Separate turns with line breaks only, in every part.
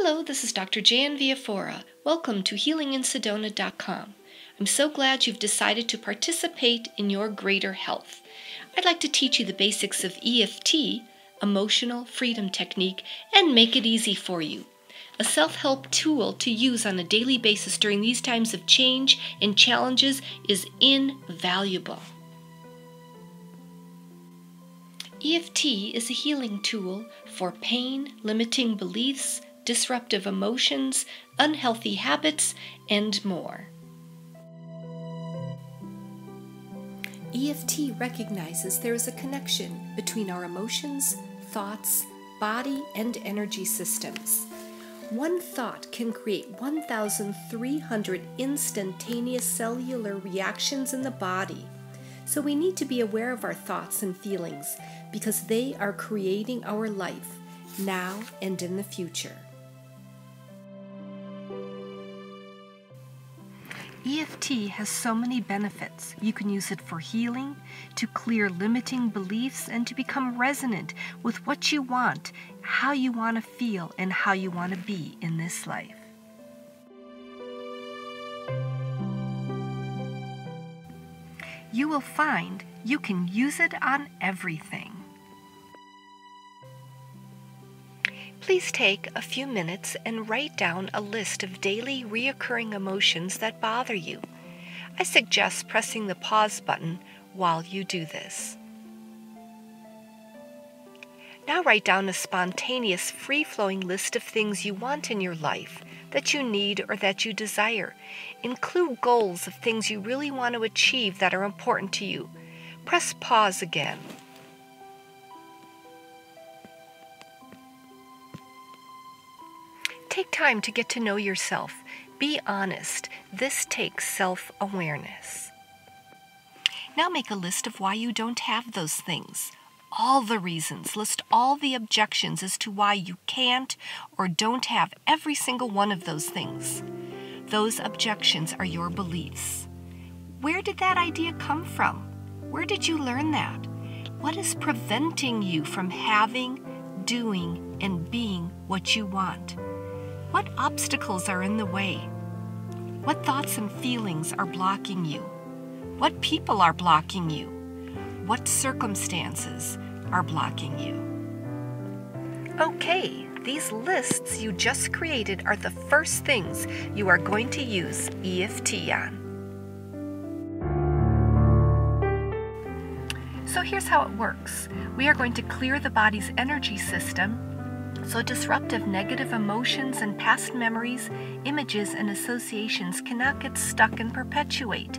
Hello, this is Dr. Jan Viafora. Welcome to healingin.sedona.com. I'm so glad you've decided to participate in your greater health. I'd like to teach you the basics of EFT, Emotional Freedom Technique, and make it easy for you. A self-help tool to use on a daily basis during these times of change and challenges is invaluable. EFT is a healing tool for pain, limiting beliefs, disruptive emotions, unhealthy habits, and more. EFT recognizes there is a connection between our emotions, thoughts, body, and energy systems. One thought can create 1,300 instantaneous cellular reactions in the body. So we need to be aware of our thoughts and feelings because they are creating our life now and in the future. EFT has so many benefits. You can use it for healing, to clear limiting beliefs, and to become resonant with what you want, how you want to feel, and how you want to be in this life. You will find you can use it on everything. Please take a few minutes and write down a list of daily reoccurring emotions that bother you. I suggest pressing the pause button while you do this. Now write down a spontaneous, free-flowing list of things you want in your life, that you need or that you desire. Include goals of things you really want to achieve that are important to you. Press pause again. Take time to get to know yourself. Be honest. This takes self-awareness. Now make a list of why you don't have those things. All the reasons. List all the objections as to why you can't or don't have every single one of those things. Those objections are your beliefs. Where did that idea come from? Where did you learn that? What is preventing you from having, doing, and being what you want? What obstacles are in the way? What thoughts and feelings are blocking you? What people are blocking you? What circumstances are blocking you? Okay, these lists you just created are the first things you are going to use EFT on. So here's how it works. We are going to clear the body's energy system so disruptive negative emotions and past memories, images, and associations cannot get stuck and perpetuate,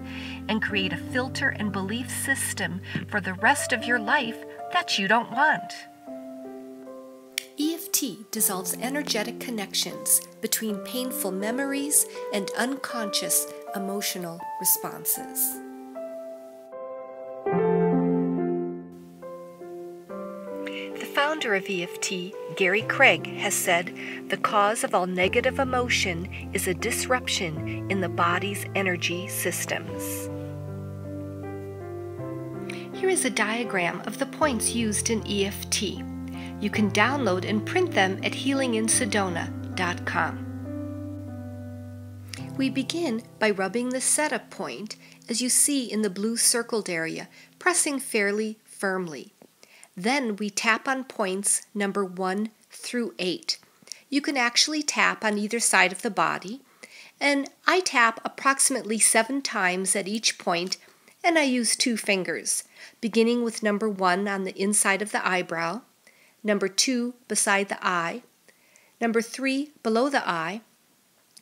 and create a filter and belief system for the rest of your life that you don't want. EFT dissolves energetic connections between painful memories and unconscious emotional responses. The founder of EFT, Gary Craig, has said, "The cause of all negative emotion is a disruption in the body's energy systems." Here is a diagram of the points used in EFT. You can download and print them at healingin.sedona.com. We begin by rubbing the setup point, as you see in the blue circled area, pressing fairly firmly. Then we tap on points number 1 through 8. You can actually tap on either side of the body, and I tap approximately 7 times at each point, and I use 2 fingers, beginning with number 1 on the inside of the eyebrow, number 2 beside the eye, number 3 below the eye,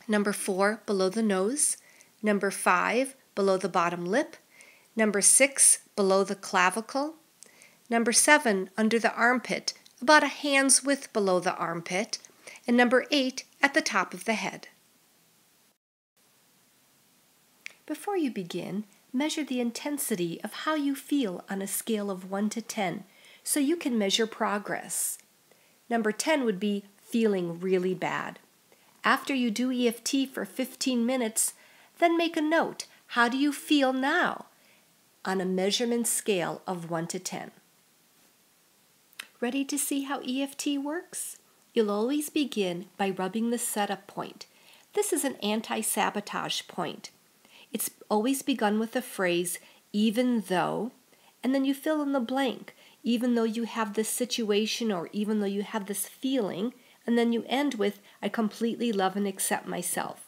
number 4 below the nose, number 5 below the bottom lip, number 6 below the clavicle, number 7 under the armpit, about a hand's width below the armpit, and number 8 at the top of the head. Before you begin, measure the intensity of how you feel on a scale of 1 to 10, so you can measure progress. Number 10 would be feeling really bad. After you do EFT for 15 minutes, then make a note. How do you feel now on a measurement scale of 1 to 10? Ready to see how EFT works? You'll always begin by rubbing the setup point. This is an anti-sabotage point. It's always begun with the phrase, even though, and then you fill in the blank, even though you have this situation or even though you have this feeling, and then you end with, I completely love and accept myself.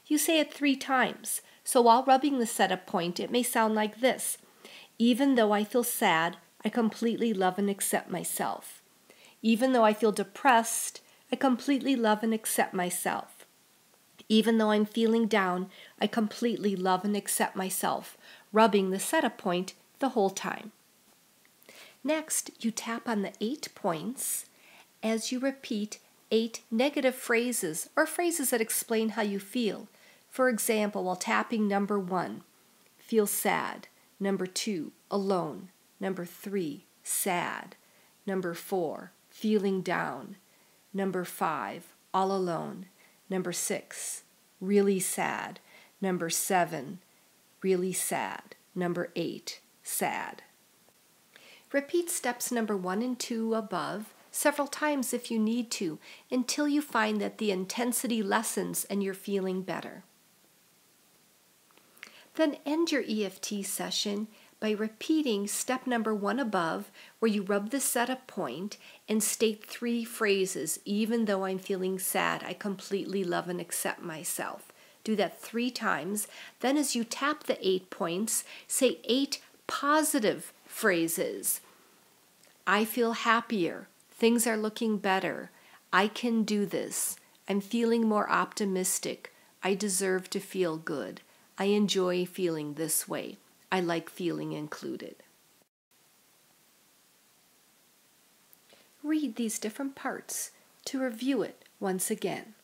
You say it 3 times, so while rubbing the setup point, it may sound like this. Even though I feel sad, I completely love and accept myself. Even though I feel depressed, I completely love and accept myself. Even though I'm feeling down, I completely love and accept myself, rubbing the setup point the whole time. Next, you tap on the 8 points as you repeat 8 negative phrases or phrases that explain how you feel. For example, while tapping number 1, feel sad. Number 2, alone. Number 3, sad. Number 4, feeling down. Number 5, all alone. Number 6, really sad. Number 7, really sad. Number 8, sad. Repeat steps number 1 and 2 above several times if you need to until you find that the intensity lessens and you're feeling better. Then end your EFT session by repeating step number 1 above, where you rub the setup point and state 3 phrases. Even though I'm feeling sad, I completely love and accept myself. Do that 3 times. Then as you tap the 8 points, say 8 positive phrases. I feel happier. Things are looking better. I can do this. I'm feeling more optimistic. I deserve to feel good. I enjoy feeling this way. I like feeling included. Read these different parts to review it once again.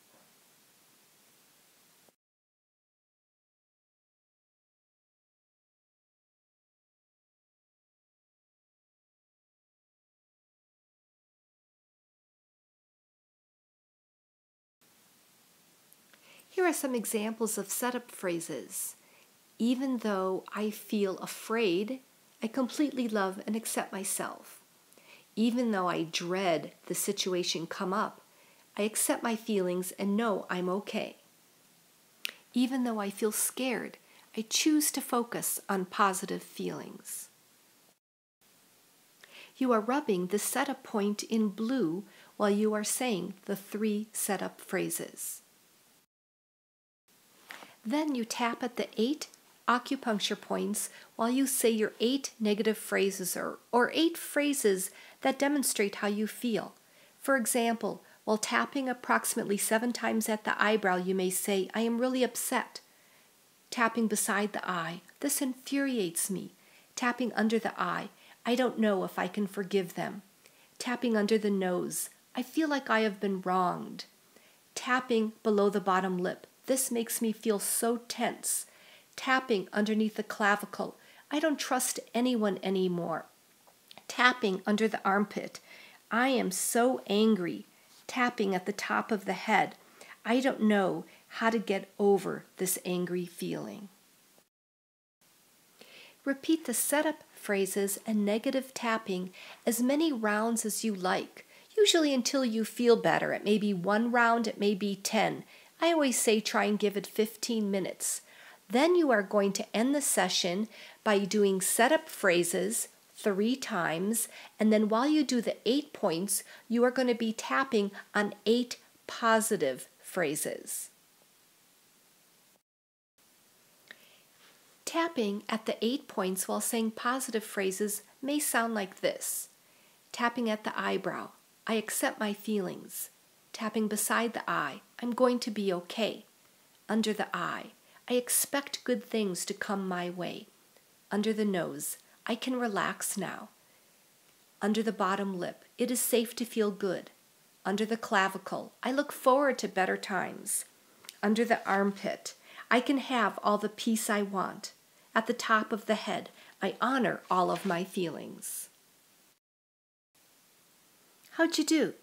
Here are some examples of setup phrases. Even though I feel afraid, I completely love and accept myself. Even though I dread the situation come up, I accept my feelings and know I'm okay. Even though I feel scared, I choose to focus on positive feelings. You are rubbing the setup point in blue while you are saying the 3 setup phrases. Then you tap at the 8 acupuncture points while you say your 8 negative phrases or 8 phrases that demonstrate how you feel. For example, while tapping approximately 7 times at the eyebrow, you may say, I am really upset. Tapping beside the eye, this infuriates me. Tapping under the eye, I don't know if I can forgive them. Tapping under the nose, I feel like I have been wronged. Tapping below the bottom lip, this makes me feel so tense. Tapping underneath the clavicle, I don't trust anyone anymore. Tapping under the armpit, I am so angry. Tapping at the top of the head, I don't know how to get over this angry feeling. Repeat the setup phrases and negative tapping as many rounds as you like, usually until you feel better. It may be 1 round, it may be 10. I always say try and give it 15 minutes. Then you are going to end the session by doing setup phrases 3 times, and then while you do the 8 points, you are going to be tapping on 8 positive phrases. Tapping at the 8 points while saying positive phrases may sound like this. Tapping at the eyebrow, I accept my feelings. Tapping beside the eye, I'm going to be okay. Under the eye, I expect good things to come my way. Under the nose, I can relax now. Under the bottom lip, it is safe to feel good. Under the clavicle, I look forward to better times. Under the armpit, I can have all the peace I want. At the top of the head, I honor all of my feelings. How'd you do?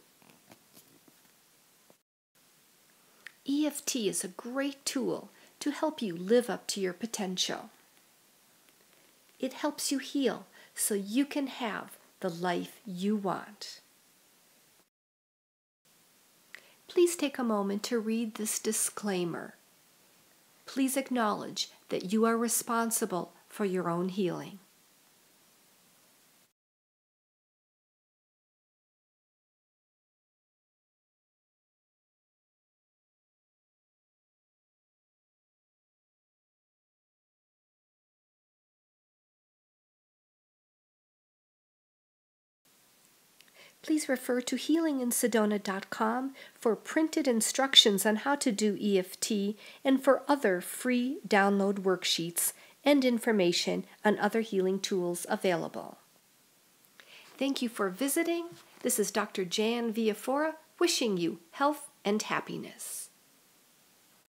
EFT is a great tool to help you live up to your potential. It helps you heal so you can have the life you want. please take a moment to read this disclaimer. Please acknowledge that you are responsible for your own healing. Please refer to healingin-sedona.com for printed instructions on how to do EFT and for other free download worksheets and information on other healing tools available. Thank you for visiting. This is Dr. Jan Viafora wishing you health and happiness.